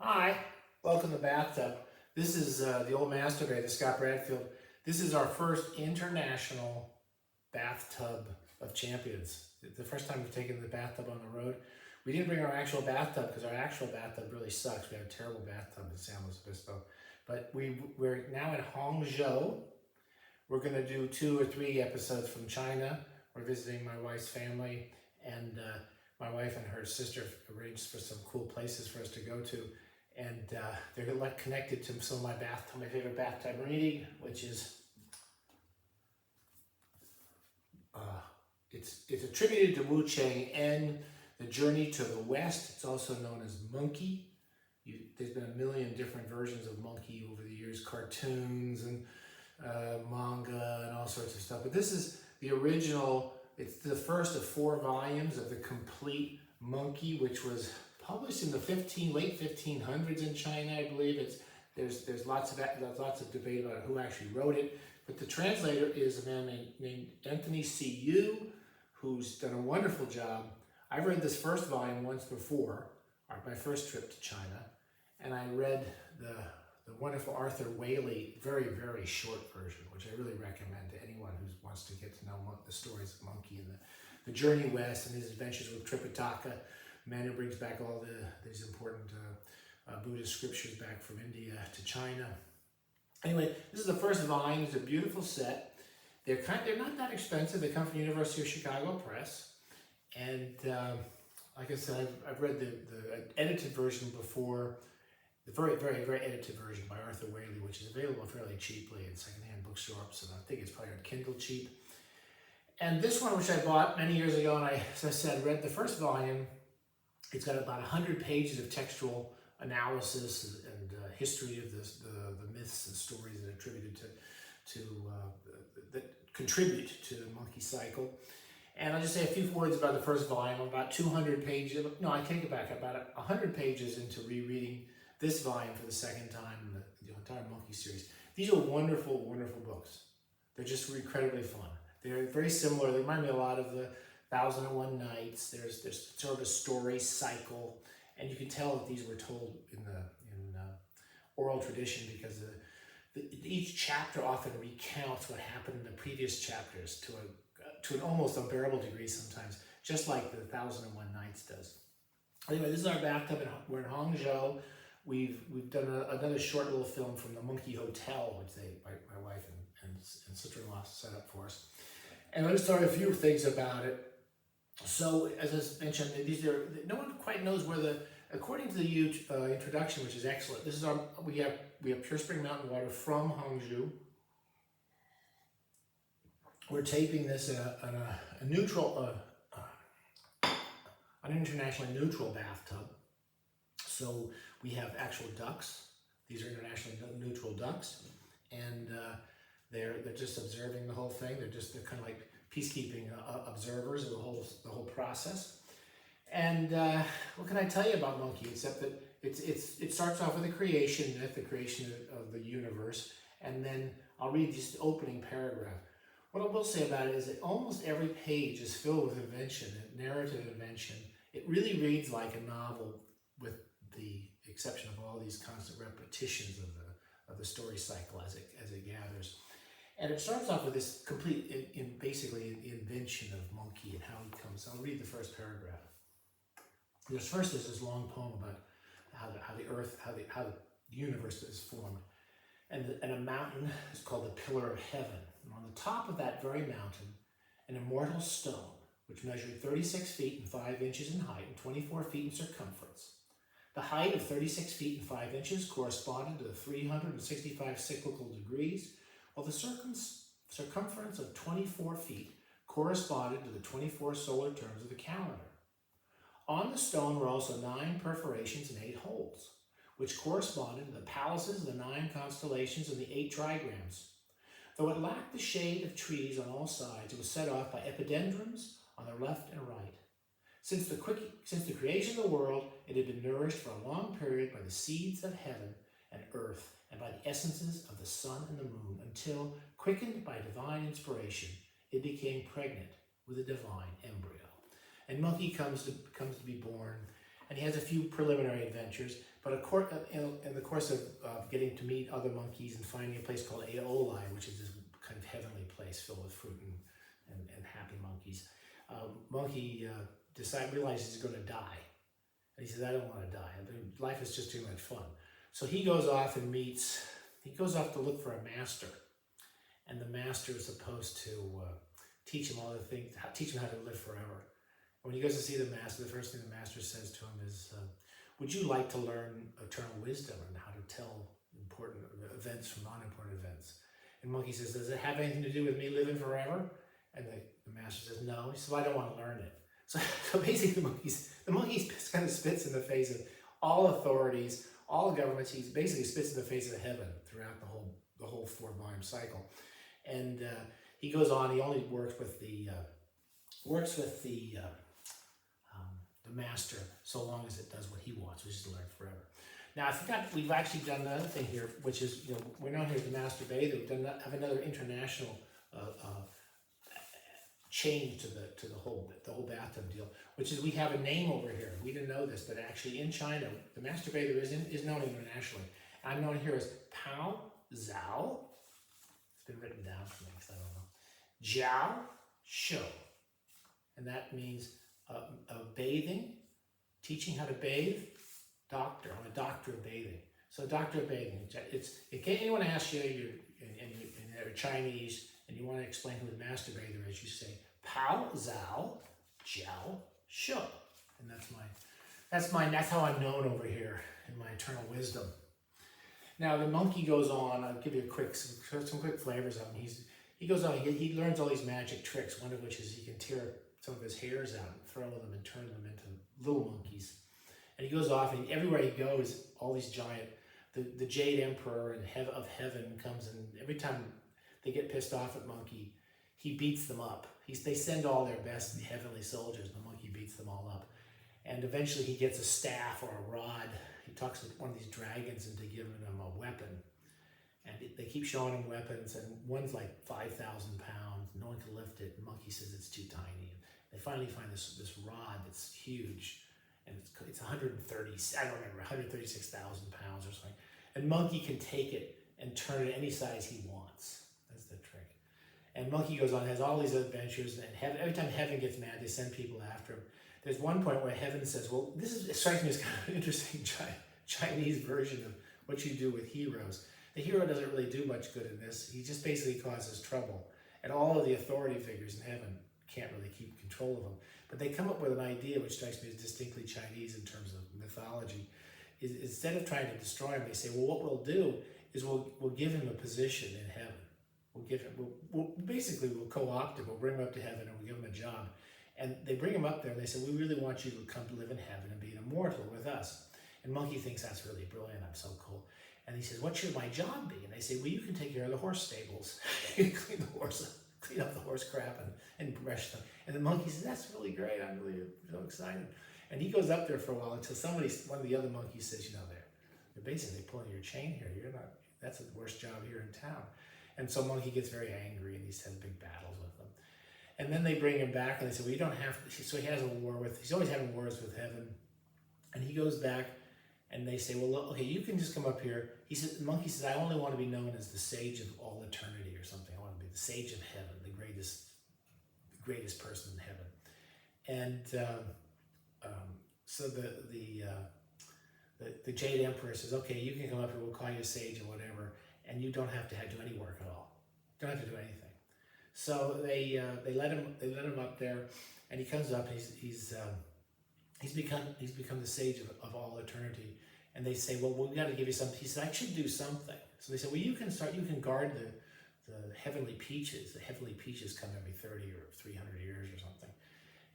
Hi, welcome to Bathtub. This is the old master grade, the Scott Bradfield. This is our first international bathtub of champions. It's the first time we've taken the bathtub on the road. We didn't bring our actual bathtub because our actual bathtub really sucks. We have a terrible bathtub in San Luis Obispo. But we're now in Hangzhou. We're going to do 2 or 3 episodes from China. We're visiting my wife's family, and my wife and her sister arranged for some cool places for us to go to. And they're connected to some of my favorite bathtub reading, which is, it's attributed to Wu Chang and The Journey to the West. It's also known as Monkey. There's been a million different versions of Monkey over the years, cartoons and manga and all sorts of stuff. But this is the original. It's the first of 4 volumes of the complete Monkey, which was published in the late 1500s in China, I believe. There's lots of debate about who actually wrote it, but the translator is a man named Anthony C. Yu, who's done a wonderful job. I've read this first volume once before, my first trip to China, and I read the wonderful Arthur Waley, very, very short version, which I really recommend to anyone who wants to get to know the stories of Monkey and the journey west and his adventures with Tripitaka, a man who brings back all these important Buddhist scriptures back from India to China. Anyway, this is the first volume. It's a beautiful set. They're not that expensive. They come from University of Chicago Press. And like I said, I've read the edited version before, the very, very, very edited version by Arthur Waley, which is available fairly cheaply in secondhand bookstores, and I think it's probably on Kindle cheap. And this one, which I bought many years ago, and as I said, read the first volume. It's got about 100 pages of textual analysis and history of the myths and stories that are attributed that contribute to the monkey cycle. And I'll just say a few words about the first volume. About 200 pages. No, I take it back. About 100 pages into rereading this volume for the second time in the entire Monkey series. These are wonderful, wonderful books. They're just incredibly fun. They're very similar. They remind me a lot of the 1001 Nights. There's sort of a story cycle, and you can tell that these were told in oral tradition because each chapter often recounts what happened in the previous chapters to an almost unbearable degree sometimes, just like the 1001 Nights does. Anyway, this is our bathtub. We're in Hangzhou. We've done another short little film from the Monkey Hotel, which my wife and sister-in-law set up for us. And let me start a few things about it. So, as I mentioned, no one quite knows according to the introduction, which is excellent. This is we have pure spring mountain water from Hangzhou. We're taping this on a neutral, an internationally neutral bathtub. So we have actual ducks. These are internationally neutral ducks, and they're just observing the whole thing. They're kind of like peacekeeping observers of the whole process. And what can I tell you about Monkey, except that it starts off with the creation myth, the creation of the universe, and then I'll read this opening paragraph. What I will say about it is that almost every page is filled with invention, narrative invention. It really reads like a novel, with the exception of all these constant repetitions of the story cycle as it gathers. And it starts off with this complete, basically, invention of Monkey and how he comes. I'll read the first paragraph. There's this long poem about how the universe is formed, and a mountain is called the Pillar of Heaven. And on the top of that very mountain, an immortal stone, which measured 36 feet and 5 inches in height and 24 feet in circumference. The height of 36 feet and 5 inches corresponded to the 365 cyclical degrees, while the circumference of 24 feet corresponded to the 24 solar terms of the calendar. On the stone were also 9 perforations and 8 holes, which corresponded to the palaces of the 9 constellations and the 8 trigrams. Though it lacked the shade of trees on all sides, it was set off by epidendrums on the left and right. Since the creation of the world, it had been nourished for a long period by the seeds of heaven and earth and by the essences of the sun and the moon, until, quickened by divine inspiration, it became pregnant with a divine embryo. And Monkey comes to be born, and he has a few preliminary adventures. But in the course of getting to meet other monkeys and finding a place called Aeoli, which is this kind of heavenly place filled with fruit and happy monkeys, Monkey realizes he's going to die. And he says, I don't want to die. Life is just too much fun. So he goes off to look for a master. And the master is supposed to teach him all the things, teach him how to live forever. When he goes to see the master, the first thing the master says to him is, would you like to learn eternal wisdom and how to tell important events from non-important events? And Monkey says, does it have anything to do with me living forever? And the master says, no. He says, well, I don't want to learn it. So basically the monkey kind of spits in the face of all authorities, all governments. He basically spits in the face of heaven throughout the whole 4-volume cycle. And he goes on. He only works with the master so long as it does what he wants, which is to learn forever. Now I forgot we've actually done another thing here, which is we're known here as the Master Bather. We have another international change to the whole bathtub deal, which is we have a name over here. We didn't know this, but actually in China, the Master Bather is known internationally. I'm known here as Pao Zhao. It's been written down for me because I don't know. Jiào, shòu, and that means bathing, teaching how to bathe. Doctor, I'm a doctor of bathing. So doctor of bathing. It's in case anyone asks you, you're Chinese, and you want to explain who the Master Bather is, you say Pao Zhao Jiào Shou. And that's how I'm known over here in my eternal wisdom. Now the monkey goes on. I'll give you some quick flavors of him. He goes on. He learns all these magic tricks. One of which is he can tear some of his hairs out and throw them and turn them into little monkeys. And he goes off, and everywhere he goes, all these giant, the Jade Emperor of Heaven comes, and every time they get pissed off at Monkey, he beats them up. They send all their best heavenly soldiers, and the monkey beats them all up. And eventually he gets a staff or a rod. He talks to one of these dragons into giving him a weapon. And they keep showing him weapons, and one's like 5,000 pounds. No one can lift it. And Monkey says it's too tiny. And they finally find this rod that's huge. And it's 136,000 pounds or something. And Monkey can take it and turn it any size he wants. That's the trick. And Monkey goes on, has all these adventures, and every time Heaven gets mad, they send people after him. There's one point where Heaven says, well, it strikes me as kind of an interesting Chinese version of what you do with heroes. The hero doesn't really do much good in this. He just basically causes trouble. And all of the authority figures in Heaven can't really keep control of him. But they come up with an idea which strikes me as distinctly Chinese in terms of mythology. Instead of trying to destroy him, they say, well, what we'll do is we'll give him a position in heaven. We'll co-opt him, we'll bring him up to heaven, and we'll give him a job. And they bring him up there, and they say, we really want you to come to live in heaven and be an immortal with us. And Monkey thinks that's really brilliant. I'm so cool. And he says, what should my job be? And they say, well, you can take care of the horse stables. You can clean up the horse crap and brush them. And the monkey says, that's really great. I'm really so excited. And he goes up there for a while until one of the other monkeys says, they're basically pulling your chain here. That's the worst job here in town. And so Monkey gets very angry, and he's had big battles with them. And then they bring him back, and they say, well, you don't have to. So he's always having wars with Heaven. And he goes back, and they say, well, okay, you can just come up here. Monkey says, I only want to be known as the sage of all eternity or something. I want to be the sage of heaven, the greatest person in heaven. And so the Jade Emperor says, okay, you can come up here, we'll call you a sage or whatever, and you don't have to do any work at all. You don't have to do anything. So they let him up there, and he comes up, and he's become the sage of all eternity. And they say, well, we got to give you something. He said, I should do something. So they say, well, you can guard the heavenly peaches. The heavenly peaches come every 30 or 300 years or something.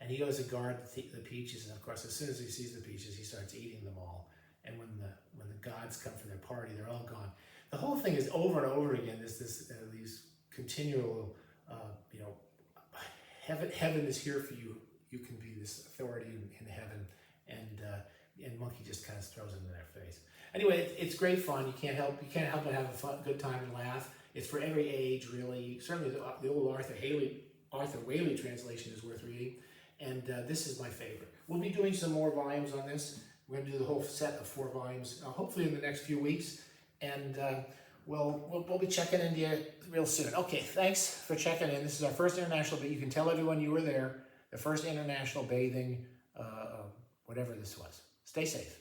And he goes to guard the peaches, and of course, as soon as he sees the peaches, he starts eating them all. And when the gods come for their party, they're all gone. The whole thing is over and over again. These continual, heaven is here for you. You can be this authority in heaven, and Monkey just kind of throws it in their face. Anyway, it's great fun. You can't help but have a good time and laugh. It's for every age, really. Certainly, the old Arthur Waley translation is worth reading, and this is my favorite. We'll be doing some more volumes on this. We're going to do the whole set of 4 volumes, hopefully in the next few weeks, and we'll be checking into you real soon. Okay, thanks for checking in. This is our first international, but you can tell everyone you were there, the first international bathing, whatever this was. Stay safe.